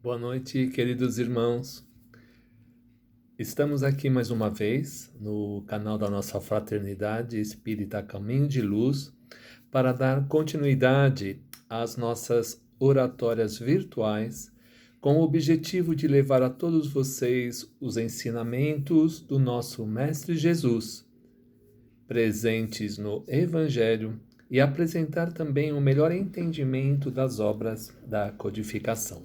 Boa noite, queridos irmãos. Estamos aqui mais uma vez no canal da nossa Fraternidade Espírita Caminho de Luz para dar continuidade às nossas oratórias virtuais com o objetivo de levar a todos vocês os ensinamentos do nosso Mestre Jesus, presentes no Evangelho, e apresentar também um melhor entendimento das obras da codificação.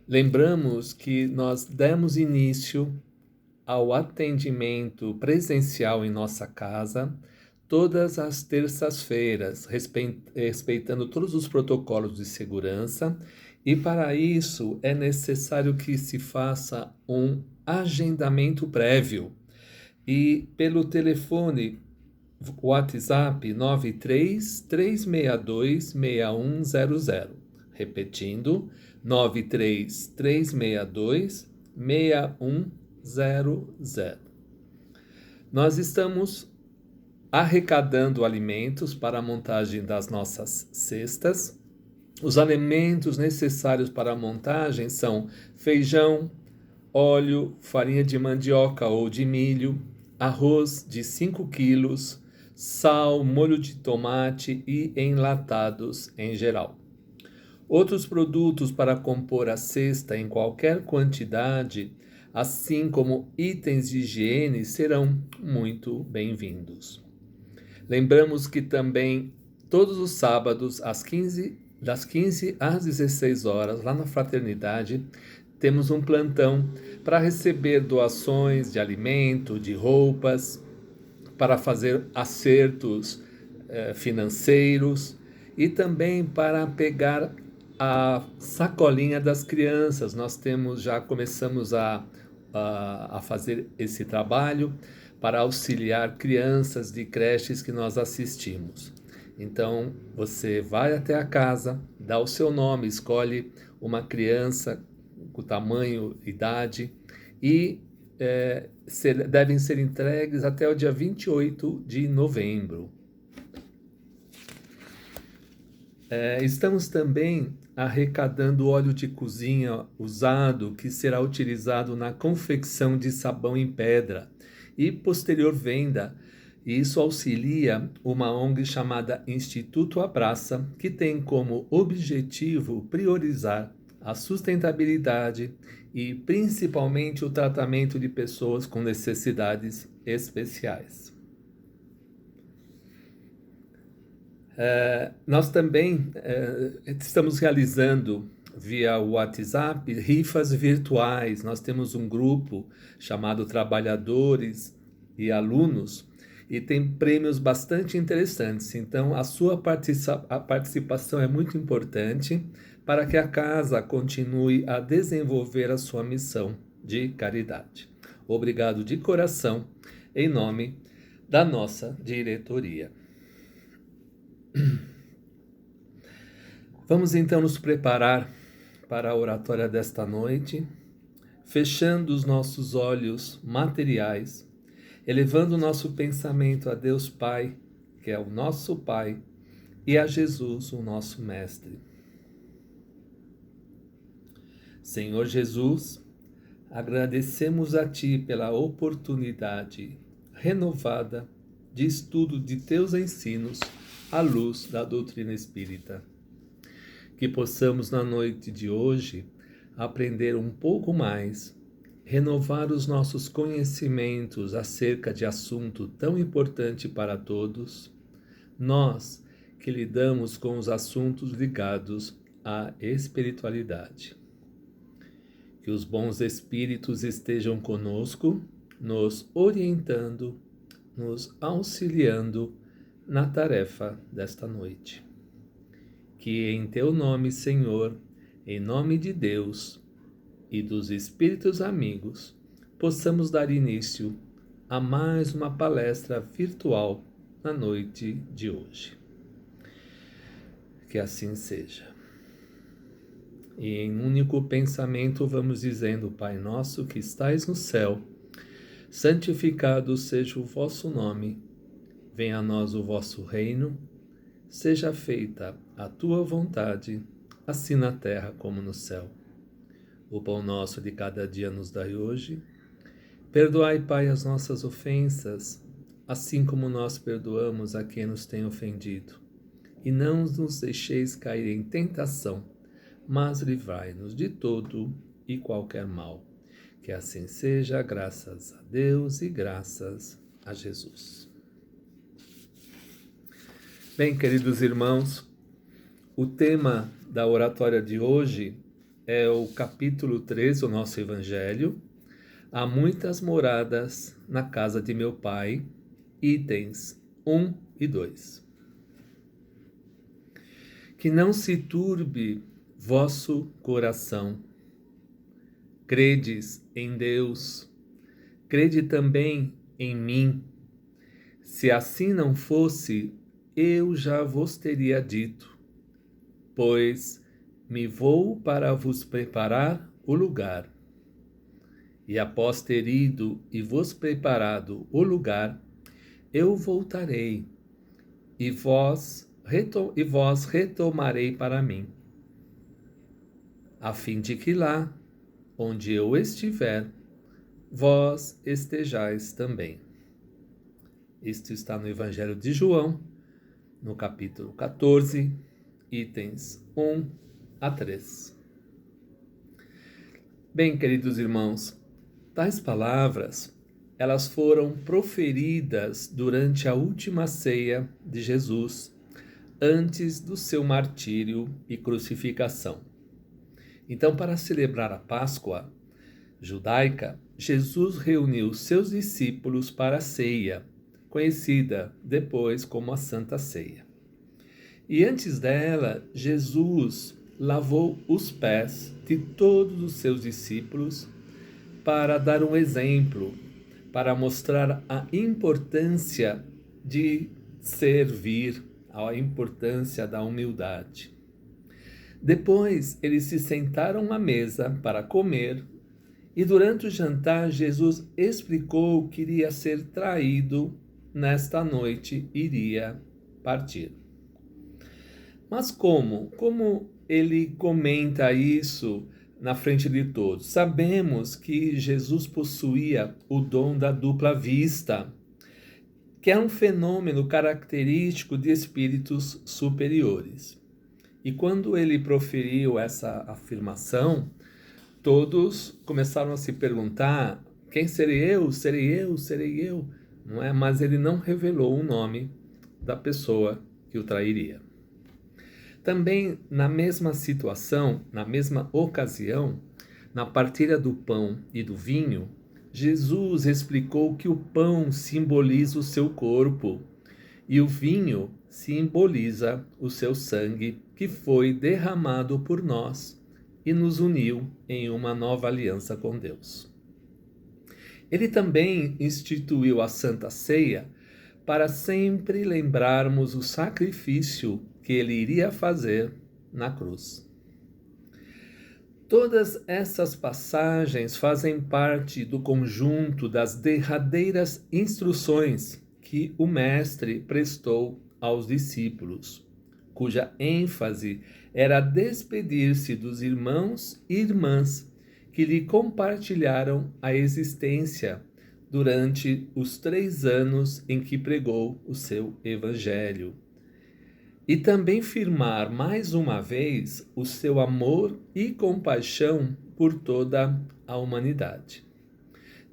Lembramos que nós demos início ao atendimento presencial em nossa casa todas as terças-feiras, respeitando todos os protocolos de segurança, e para isso é necessário que se faça um agendamento prévio. E pelo telefone WhatsApp 933626100, repetindo, 933626100. Nós estamos arrecadando alimentos para a montagem das nossas cestas. Os alimentos necessários para a montagem são feijão, óleo, farinha de mandioca ou de milho, arroz de 5 quilos, sal, molho de tomate e enlatados em geral. Outros produtos para compor a cesta em qualquer quantidade, assim como itens de higiene, serão muito bem-vindos. Lembramos que também todos os sábados, das 15 às 16 horas, lá na Fraternidade, temos um plantão para receber doações de alimento, de roupas, para fazer acertos financeiros e também para pegar a sacolinha das crianças. Nós já começamos a fazer esse trabalho para auxiliar crianças de creches que nós assistimos. Então, você vai até a casa, dá o seu nome, escolhe uma criança com tamanho, idade, e devem ser entregues até o dia 28 de novembro. Estamos também arrecadando óleo de cozinha usado que será utilizado na confecção de sabão em pedra e posterior venda. E isso auxilia uma ONG chamada Instituto Abraça, que tem como objetivo priorizar a sustentabilidade e principalmente o tratamento de pessoas com necessidades especiais. Nós também estamos realizando via WhatsApp rifas virtuais. Nós temos um grupo chamado Trabalhadores e Alunos e tem prêmios bastante interessantes. Então, a sua participação é muito importante para que a casa continue a desenvolver a sua missão de caridade. Obrigado de coração, em nome da nossa diretoria. Vamos então nos preparar para a oratória desta noite, fechando os nossos olhos materiais, elevando o nosso pensamento a Deus Pai, que é o nosso Pai, e a Jesus, o nosso Mestre. Senhor Jesus, agradecemos a Ti pela oportunidade renovada de estudo de Teus ensinos à luz da doutrina espírita. Que possamos na noite de hoje aprender um pouco mais, renovar os nossos conhecimentos acerca de assunto tão importante para todos, nós que lidamos com os assuntos ligados à espiritualidade. Que os bons espíritos estejam conosco, nos orientando, nos auxiliando na tarefa desta noite. Que em Teu nome, Senhor, em nome de Deus e dos Espíritos amigos, possamos dar início a mais uma palestra virtual na noite de hoje. Que assim seja. E em único pensamento vamos dizendo: Pai nosso que estais no céu, santificado seja o vosso nome, venha a nós o vosso reino, seja feita a tua vontade, assim na terra como no céu. O pão nosso de cada dia nos dai hoje. Perdoai, Pai, as nossas ofensas, assim como nós perdoamos a quem nos tem ofendido. E não nos deixeis cair em tentação, mas livrai-nos de todo e qualquer mal. Que assim seja, graças a Deus e graças a Jesus. Bem, queridos irmãos, o tema da oratória de hoje é o capítulo 3 do nosso Evangelho. Há muitas moradas na casa de meu Pai, itens 1 e 2. Que não se turbe vosso coração. Credes em Deus, crede também em mim. Se assim não fosse, eu já vos teria dito, pois me vou para vos preparar o lugar. E após ter ido e vos preparado o lugar, eu voltarei, e vós retomarei para mim, a fim de que lá, onde eu estiver, vós estejais também. Isto está no Evangelho de João, no capítulo 14, itens 1 a 3. Bem, queridos irmãos, tais palavras, elas foram proferidas durante a última ceia de Jesus, antes do seu martírio e crucificação. Então, para celebrar a Páscoa judaica, Jesus reuniu seus discípulos para a ceia, conhecida depois como a Santa Ceia. E antes dela, Jesus lavou os pés de todos os seus discípulos para dar um exemplo, para mostrar a importância de servir, a importância da humildade. Depois, eles se sentaram à mesa para comer, e durante o jantar, Jesus explicou que iria ser traído nesta noite, iria partir. Mas como? Como ele comenta isso na frente de todos? Sabemos que Jesus possuía o dom da dupla vista, que é um fenômeno característico de espíritos superiores. E quando ele proferiu essa afirmação, todos começaram a se perguntar: quem serei eu? Serei eu? Serei eu? Não é? Mas ele não revelou o nome da pessoa que o trairia. Também na mesma situação, na mesma ocasião, na partilha do pão e do vinho, Jesus explicou que o pão simboliza o seu corpo e o vinho simboliza o seu sangue, que foi derramado por nós e nos uniu em uma nova aliança com Deus. Ele também instituiu a Santa Ceia para sempre lembrarmos o sacrifício que ele iria fazer na cruz. Todas essas passagens fazem parte do conjunto das derradeiras instruções que o Mestre prestou aos discípulos, cuja ênfase era despedir-se dos irmãos e irmãs que lhe compartilharam a existência durante os 3 anos em que pregou o seu Evangelho. E também firmar mais uma vez o seu amor e compaixão por toda a humanidade.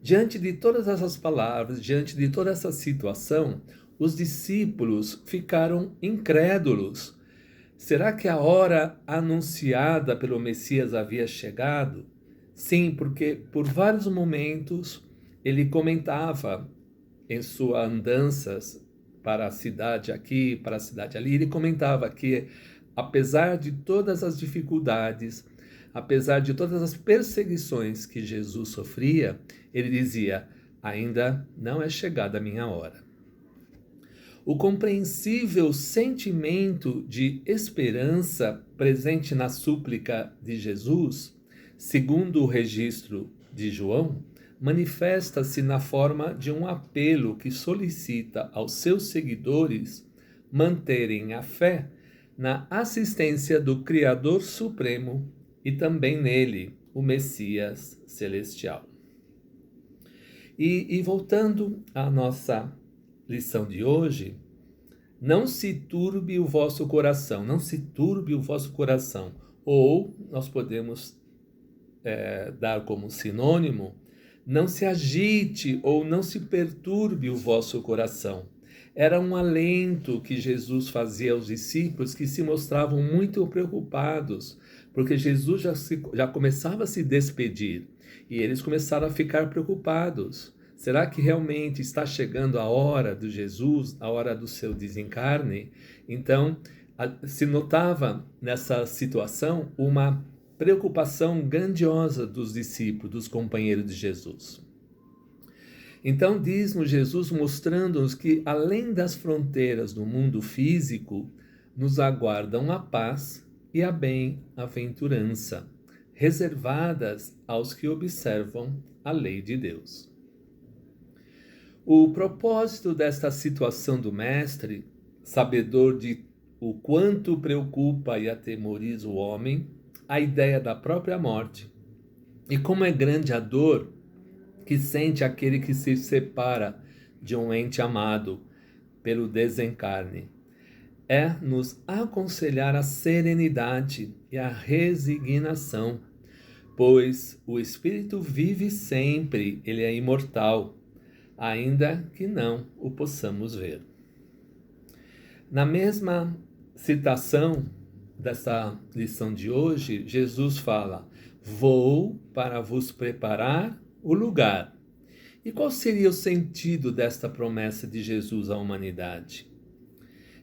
Diante de todas essas palavras, diante de toda essa situação, os discípulos ficaram incrédulos. Será que a hora anunciada pelo Messias havia chegado? Sim, porque por vários momentos ele comentava em suas andanças para a cidade aqui, para a cidade ali, ele comentava que, apesar de todas as dificuldades, apesar de todas as perseguições que Jesus sofria, ele dizia: ainda não é chegada a minha hora. O compreensível sentimento de esperança presente na súplica de Jesus, segundo o registro de João, manifesta-se na forma de um apelo que solicita aos seus seguidores manterem a fé na assistência do Criador Supremo e também nele, o Messias Celestial. E voltando à nossa lição de hoje, não se turbe o vosso coração, não se turbe o vosso coração. Ou nós podemos dar como sinônimo, não se agite ou não se perturbe o vosso coração. Era um alento que Jesus fazia aos discípulos que se mostravam muito preocupados, porque Jesus já começava a se despedir e eles começaram a ficar preocupados. Será que realmente está chegando a hora de Jesus, a hora do seu desencarne? Então, se notava nessa situação uma preocupação grandiosa dos discípulos, dos companheiros de Jesus. Então diz-nos Jesus, mostrando-nos que além das fronteiras do mundo físico, nos aguardam a paz e a bem-aventurança, reservadas aos que observam a lei de Deus. O propósito desta situação do Mestre, sabedor de o quanto preocupa e atemoriza o homem, a ideia da própria morte, e como é grande a dor que sente aquele que se separa de um ente amado pelo desencarne, é nos aconselhar a serenidade e a resignação, pois o espírito vive sempre, ele é imortal, ainda que não o possamos ver. Na mesma citação dessa lição de hoje, Jesus fala: vou para vos preparar o lugar. E qual seria o sentido desta promessa de Jesus à humanidade?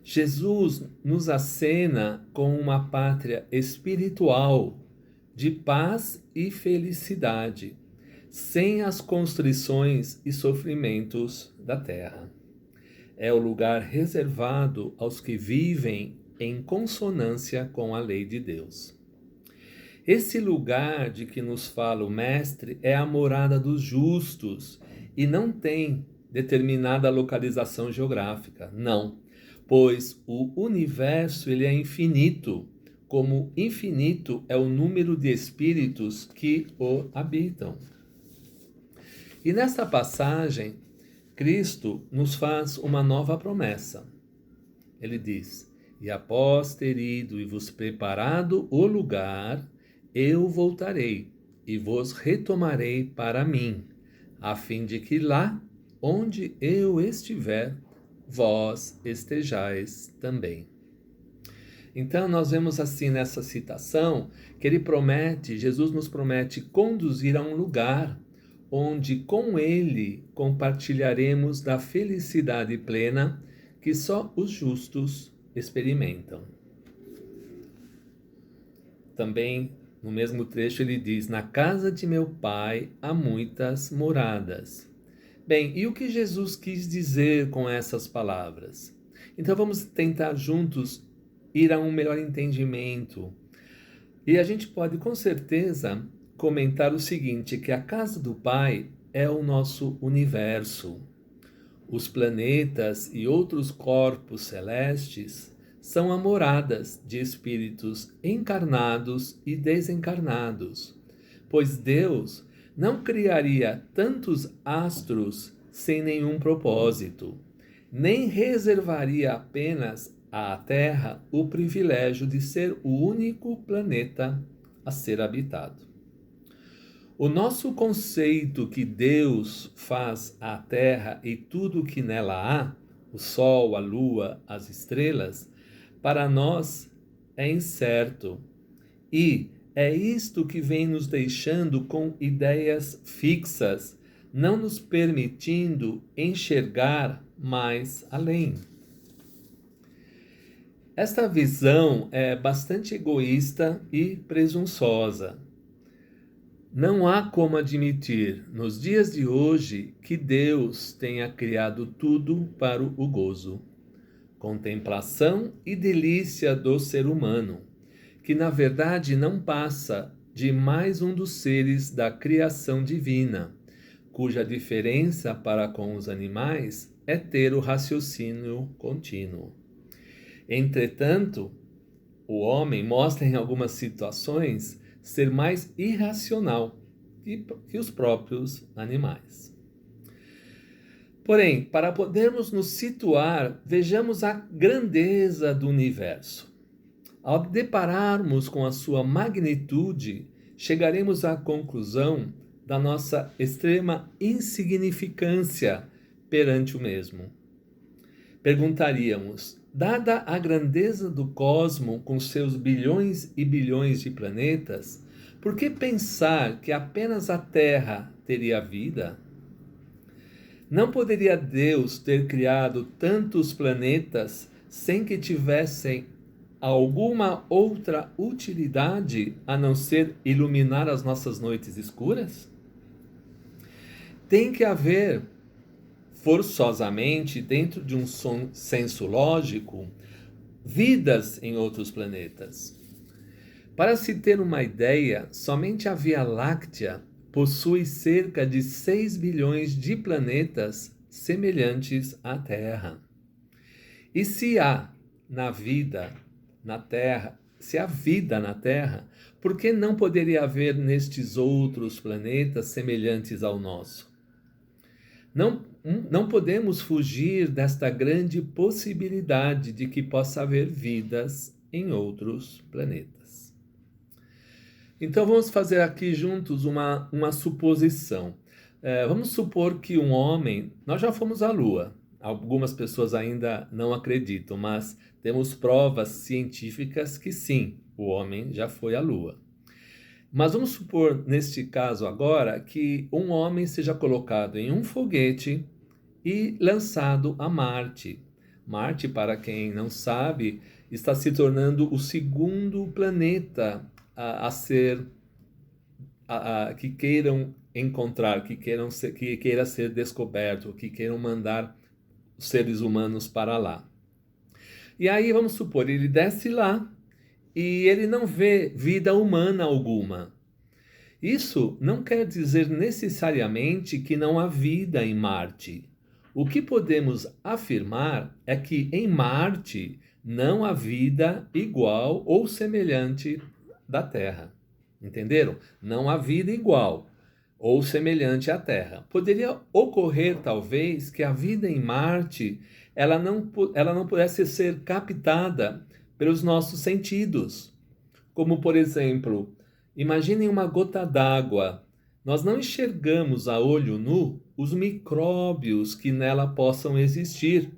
Jesus nos acena com uma pátria espiritual de paz e felicidade, sem as constrições e sofrimentos da terra. É o lugar reservado aos que vivem em consonância com a lei de Deus. Esse lugar de que nos fala o Mestre é a morada dos justos e não tem determinada localização geográfica, não, pois o universo ele é infinito, como infinito é o número de espíritos que o habitam. E nesta passagem, Cristo nos faz uma nova promessa. Ele diz: e após ter ido e vos preparado o lugar, eu voltarei e vos retomarei para mim, a fim de que lá onde eu estiver, vós estejais também. Então nós vemos assim nessa citação que ele promete, Jesus nos promete conduzir a um lugar onde com ele compartilharemos da felicidade plena que só os justos experimentam. Também no mesmo trecho ele diz: na casa de meu pai há muitas moradas. Bem, e o que Jesus quis dizer com essas palavras? Então vamos tentar juntos ir a um melhor entendimento. E a gente pode com certeza comentar o seguinte, que a casa do Pai é o nosso universo. Os planetas e outros corpos celestes são as moradas de espíritos encarnados e desencarnados, pois Deus não criaria tantos astros sem nenhum propósito, nem reservaria apenas à Terra o privilégio de ser o único planeta a ser habitado. O nosso conceito que Deus faz a Terra e tudo o que nela há, o Sol, a Lua, as estrelas, para nós é incerto. E é isto que vem nos deixando com ideias fixas, não nos permitindo enxergar mais além. Esta visão é bastante egoísta e presunçosa. Não há como admitir, nos dias de hoje, que Deus tenha criado tudo para o gozo, contemplação e delícia do ser humano, que na verdade não passa de mais um dos seres da criação divina, cuja diferença para com os animais é ter o raciocínio contínuo. Entretanto, o homem mostra em algumas situações ser mais irracional que os próprios animais. Porém, para podermos nos situar, vejamos a grandeza do universo. Ao depararmos com a sua magnitude, chegaremos à conclusão da nossa extrema insignificância perante o mesmo. Perguntaríamos, dada a grandeza do cosmo com seus bilhões e bilhões de planetas, por que pensar que apenas a Terra teria vida? Não poderia Deus ter criado tantos planetas sem que tivessem alguma outra utilidade a não ser iluminar as nossas noites escuras? Tem que haver, forçosamente, dentro de um senso lógico, vidas em outros planetas. Para se ter uma ideia, somente a Via Láctea possui cerca de 6 bilhões de planetas semelhantes à Terra. E se há vida na Terra, por que não poderia haver nestes outros planetas semelhantes ao nosso? Não podemos fugir desta grande possibilidade de que possa haver vidas em outros planetas. Então vamos fazer aqui juntos uma suposição. Vamos supor que um homem... Nós já fomos à Lua. Algumas pessoas ainda não acreditam, mas temos provas científicas que sim, o homem já foi à Lua. Mas vamos supor, neste caso agora, que um homem seja colocado em um foguete e lançado a Marte. Marte, para quem não sabe, está se tornando o segundo planeta que queiram encontrar, que queira ser descoberto, que queiram mandar os seres humanos para lá. E aí vamos supor, ele desce lá e ele não vê vida humana alguma. Isso não quer dizer necessariamente que não há vida em Marte. O que podemos afirmar é que em Marte não há vida igual ou semelhante da Terra. Entenderam? Não há vida igual ou semelhante à Terra. Poderia ocorrer, talvez, que a vida em Marte ela não pudesse ser captada pelos nossos sentidos. Como, por exemplo, imaginem uma gota d'água. Nós não enxergamos a olho nu os micróbios que nela possam existir.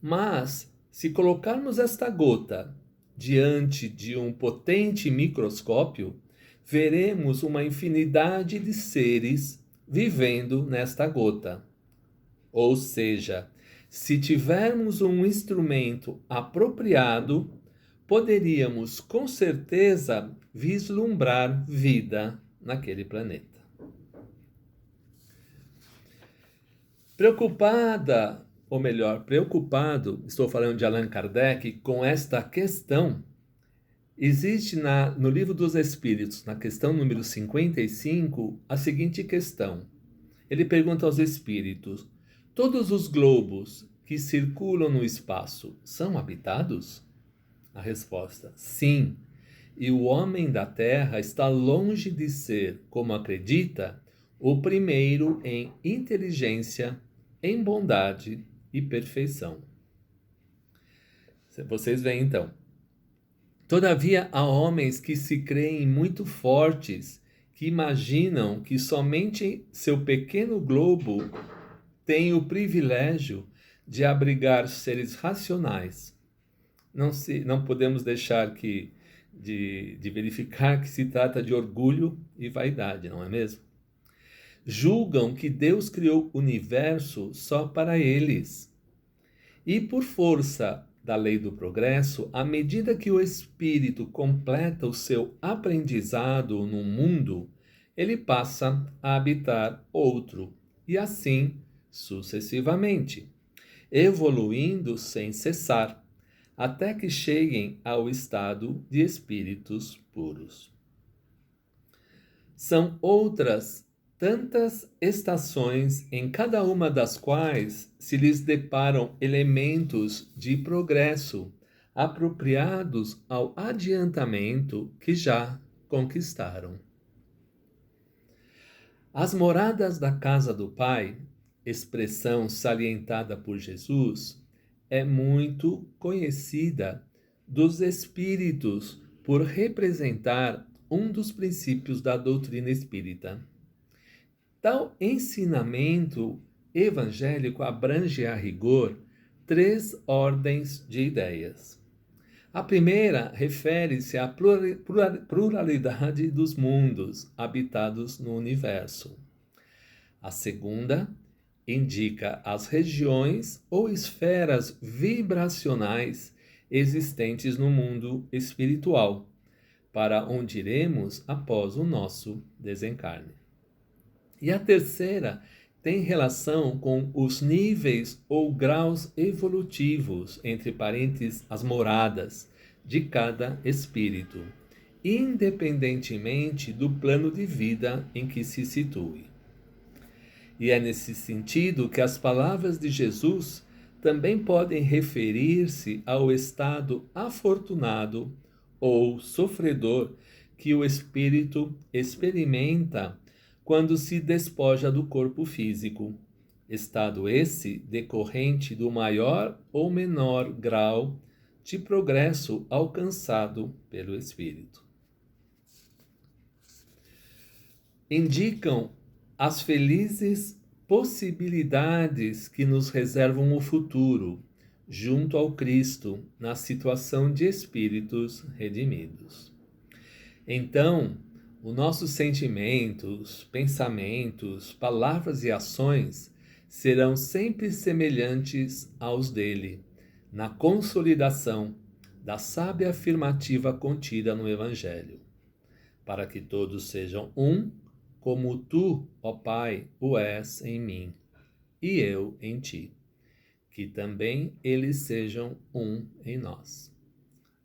Mas, se colocarmos esta gota diante de um potente microscópio, veremos uma infinidade de seres vivendo nesta gota. Ou seja, se tivermos um instrumento apropriado, poderíamos com certeza vislumbrar vida naquele planeta. Preocupado, estou falando de Allan Kardec, com esta questão, existe no Livro dos Espíritos, na questão número 55, a seguinte questão. Ele pergunta aos espíritos: todos os globos que circulam no espaço são habitados? A resposta: sim. E o homem da Terra está longe de ser, como acredita, o primeiro em inteligência, em bondade e perfeição. Vocês veem então. Todavia, há homens que se creem muito fortes, que imaginam que somente seu pequeno globo tem o privilégio de abrigar seres racionais. Não podemos deixar de verificar que se trata de orgulho e vaidade, não é mesmo? Julgam que Deus criou o universo só para eles. E por força da lei do progresso, à medida que o espírito completa o seu aprendizado no mundo, ele passa a habitar outro, e assim sucessivamente, evoluindo sem cessar, até que cheguem ao estado de espíritos puros. São outras tantas estações, em cada uma das quais se lhes deparam elementos de progresso, apropriados ao adiantamento que já conquistaram. As moradas da casa do Pai, expressão salientada por Jesus, é muito conhecida dos espíritos por representar um dos princípios da doutrina espírita. Tal ensinamento evangélico abrange a rigor 3 ordens de ideias. A primeira refere-se à pluralidade dos mundos habitados no universo. A segunda indica as regiões ou esferas vibracionais existentes no mundo espiritual, para onde iremos após o nosso desencarne. E a terceira tem relação com os níveis ou graus evolutivos, entre parênteses, as moradas de cada espírito, independentemente do plano de vida em que se situe. E é nesse sentido que as palavras de Jesus também podem referir-se ao estado afortunado ou sofredor que o espírito experimenta quando se despoja do corpo físico, estado esse decorrente do maior ou menor grau de progresso alcançado pelo espírito. Indicam as felizes possibilidades que nos reservam o futuro, junto ao Cristo, na situação de espíritos redimidos. Então, os nossos sentimentos, pensamentos, palavras e ações serão sempre semelhantes aos dele, na consolidação da sábia afirmativa contida no Evangelho, para que todos sejam um, como tu, ó Pai, o és em mim, e eu em ti, que também eles sejam um em nós.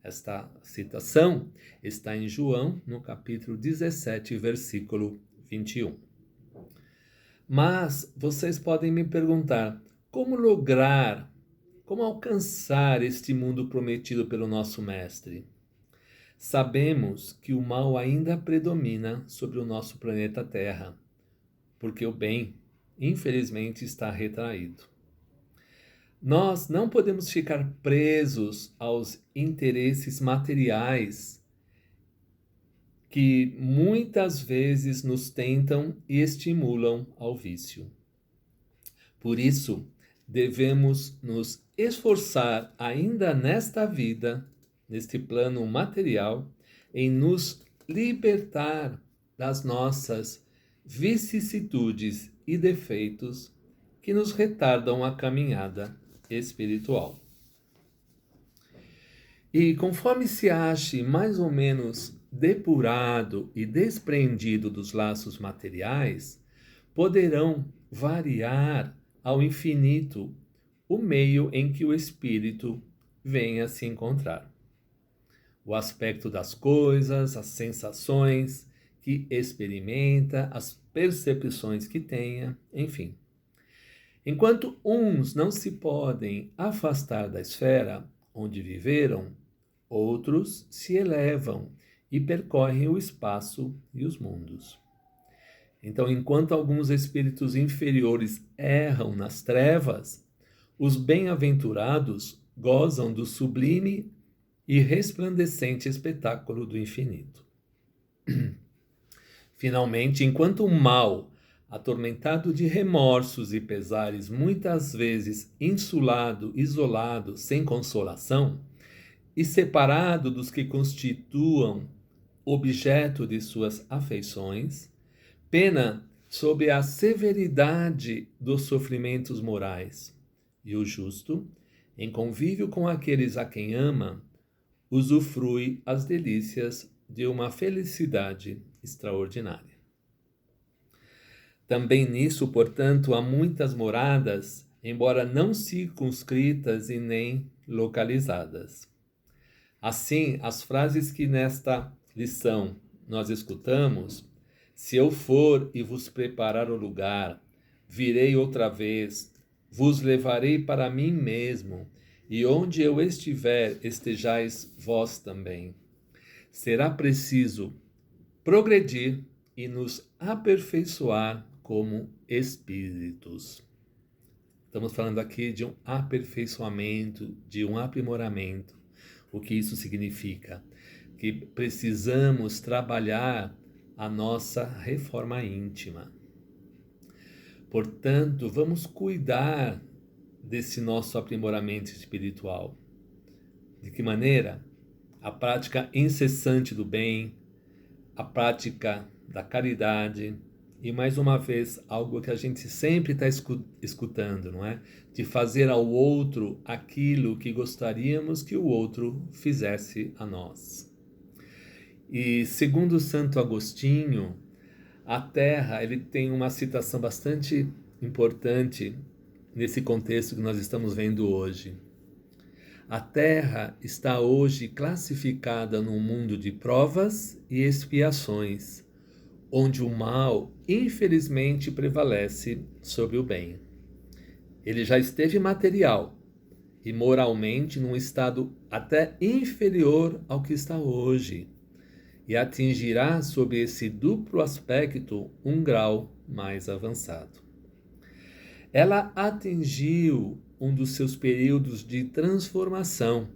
Esta citação está em João, no capítulo 17, versículo 21. Mas vocês podem me perguntar, como lograr, como alcançar este mundo prometido pelo nosso Mestre? Sabemos que o mal ainda predomina sobre o nosso planeta Terra, porque o bem, infelizmente, está retraído. Nós não podemos ficar presos aos interesses materiais que muitas vezes nos tentam e estimulam ao vício. Por isso, devemos nos esforçar ainda nesta vida, neste plano material, em nos libertar das nossas vicissitudes e defeitos que nos retardam a caminhada espiritual. E conforme se ache mais ou menos depurado e despreendido dos laços materiais, poderão variar ao infinito o meio em que o espírito venha se encontrar. O aspecto das coisas, as sensações que experimenta, as percepções que tenha, enfim. Enquanto uns não se podem afastar da esfera onde viveram, outros se elevam e percorrem o espaço e os mundos. Então, enquanto alguns espíritos inferiores erram nas trevas, os bem-aventurados gozam do sublime e resplandecente espetáculo do infinito. Finalmente, enquanto o mal, atormentado de remorsos e pesares, muitas vezes insulado, isolado, sem consolação, e separado dos que constituam objeto de suas afeições, pena sob a severidade dos sofrimentos morais, e o justo, em convívio com aqueles a quem ama, usufrui as delícias de uma felicidade extraordinária. Também nisso, portanto, há muitas moradas, embora não circunscritas e nem localizadas. Assim, as frases que nesta lição nós escutamos, se eu for e vos preparar o lugar, virei outra vez, vos levarei para mim mesmo, e onde eu estiver, estejais vós também. Será preciso progredir e nos aperfeiçoar como espíritos. Estamos falando aqui de um aperfeiçoamento, de um aprimoramento. O que isso significa? Que precisamos trabalhar a nossa reforma íntima. Portanto, vamos cuidar desse nosso aprimoramento espiritual. De que maneira? A prática incessante do bem, a prática da caridade e, mais uma vez, algo que a gente sempre está escutando, não é? De fazer ao outro aquilo que gostaríamos que o outro fizesse a nós. E, segundo Santo Agostinho, a Terra, ele tem uma citação bastante importante nesse contexto que nós estamos vendo hoje. A Terra está hoje classificada num mundo de provas e expiações, onde o mal, infelizmente, prevalece sobre o bem. Ele já esteve material e moralmente num estado até inferior ao que está hoje, e atingirá sob esse duplo aspecto um grau mais avançado. Ela atingiu um dos seus períodos de transformação,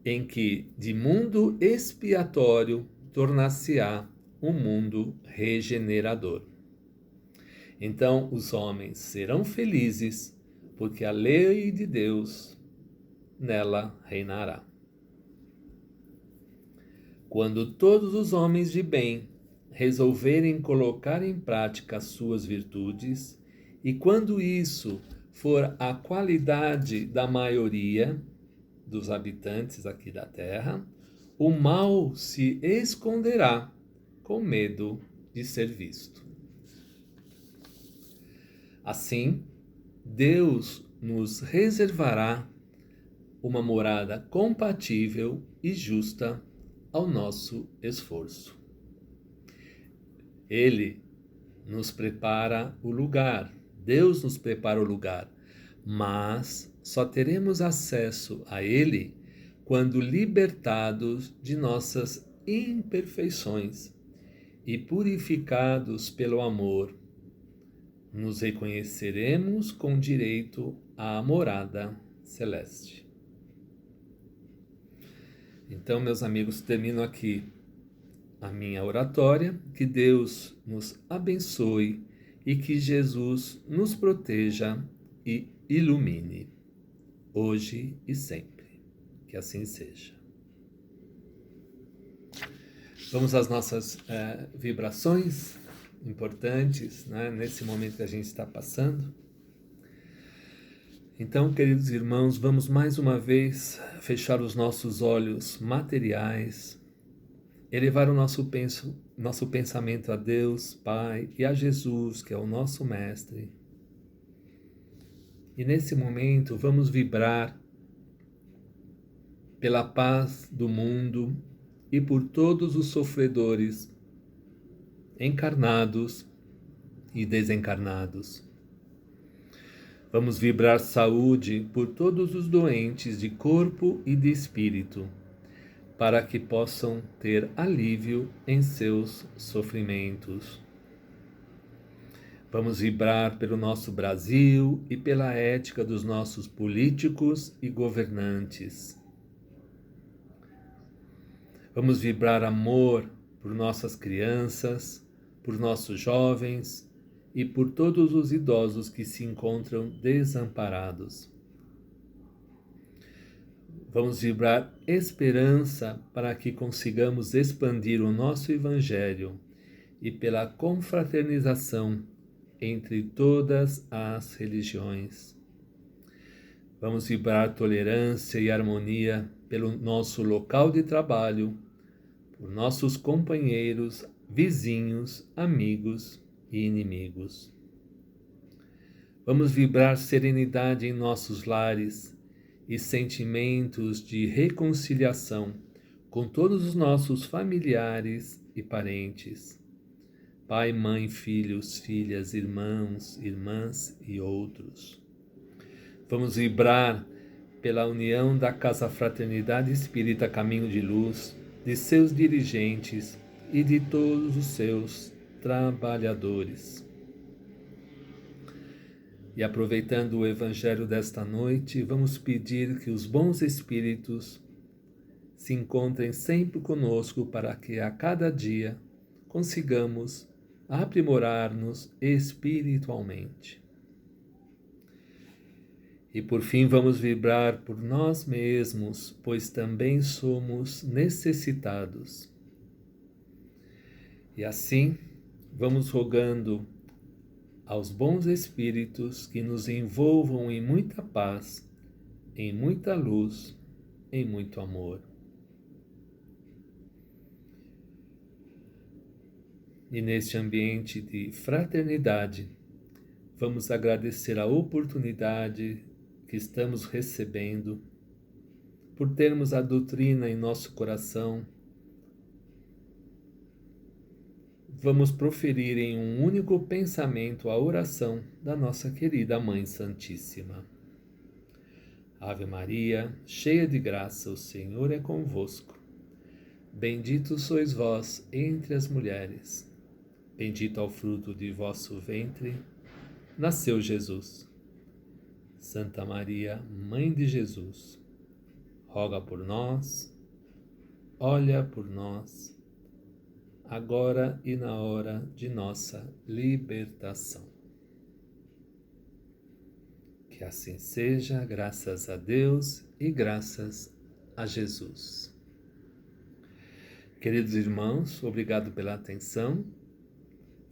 em que de mundo expiatório tornar-se-á um mundo regenerador. Então os homens serão felizes, porque a lei de Deus nela reinará. Quando todos os homens de bem resolverem colocar em prática as suas virtudes, e quando isso for a qualidade da maioria dos habitantes aqui da Terra, o mal se esconderá com medo de ser visto. Assim, Deus nos reservará uma morada compatível e justa ao nosso esforço. Ele nos prepara o lugar, Deus nos prepara o lugar, mas só teremos acesso a Ele quando libertados de nossas imperfeições e purificados pelo amor. Nos reconheceremos com direito à morada celeste. Então, meus amigos, termino aqui a minha oratória. Que Deus nos abençoe e que Jesus nos proteja e ilumine, hoje e sempre. Que assim seja. Vamos às nossas vibrações importantes, né, nesse momento que a gente está passando. Então, queridos irmãos, vamos mais uma vez fechar os nossos olhos materiais, elevar o nosso pensamento a Deus, Pai, e a Jesus, que é o nosso Mestre. E nesse momento vamos vibrar pela paz do mundo e por todos os sofredores, encarnados e desencarnados. Vamos vibrar saúde por todos os doentes de corpo e de espírito, para que possam ter alívio em seus sofrimentos. Vamos vibrar pelo nosso Brasil e pela ética dos nossos políticos e governantes. Vamos vibrar amor por nossas crianças, por nossos jovens e por todos os idosos que se encontram desamparados. Vamos vibrar esperança para que consigamos expandir o nosso Evangelho e pela confraternização entre todas as religiões. Vamos vibrar tolerância e harmonia pelo nosso local de trabalho, por nossos companheiros, vizinhos, amigos e inimigos. Vamos vibrar serenidade em nossos lares e sentimentos de reconciliação com todos os nossos familiares e parentes, pai, mãe, filhos, filhas, irmãos, irmãs e outros. Vamos vibrar pela união da Casa Fraternidade Espírita Caminho de Luz, de seus dirigentes e de todos os seus trabalhadores. E aproveitando o Evangelho desta noite, vamos pedir que os bons espíritos se encontrem sempre conosco para que a cada dia consigamos aprimorar-nos espiritualmente. E por fim vamos vibrar por nós mesmos, pois também somos necessitados. E assim vamos rogando aos bons espíritos que nos envolvam em muita paz, em muita luz, em muito amor. E neste ambiente de fraternidade, vamos agradecer a oportunidade que estamos recebendo por termos a doutrina em nosso coração. Vamos proferir em um único pensamento a oração da nossa querida Mãe Santíssima. Ave Maria, cheia de graça, o Senhor é convosco. Bendito sois vós entre as mulheres. Bendito é o fruto de vosso ventre, nasceu Jesus. Santa Maria, Mãe de Jesus, roga por nós, olha por nós, agora e na hora de nossa libertação. Que assim seja, graças a Deus e graças a Jesus. Queridos irmãos, obrigado pela atenção.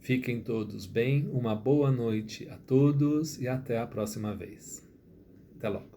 Fiquem todos bem, uma boa noite a todos e até a próxima vez. Até logo.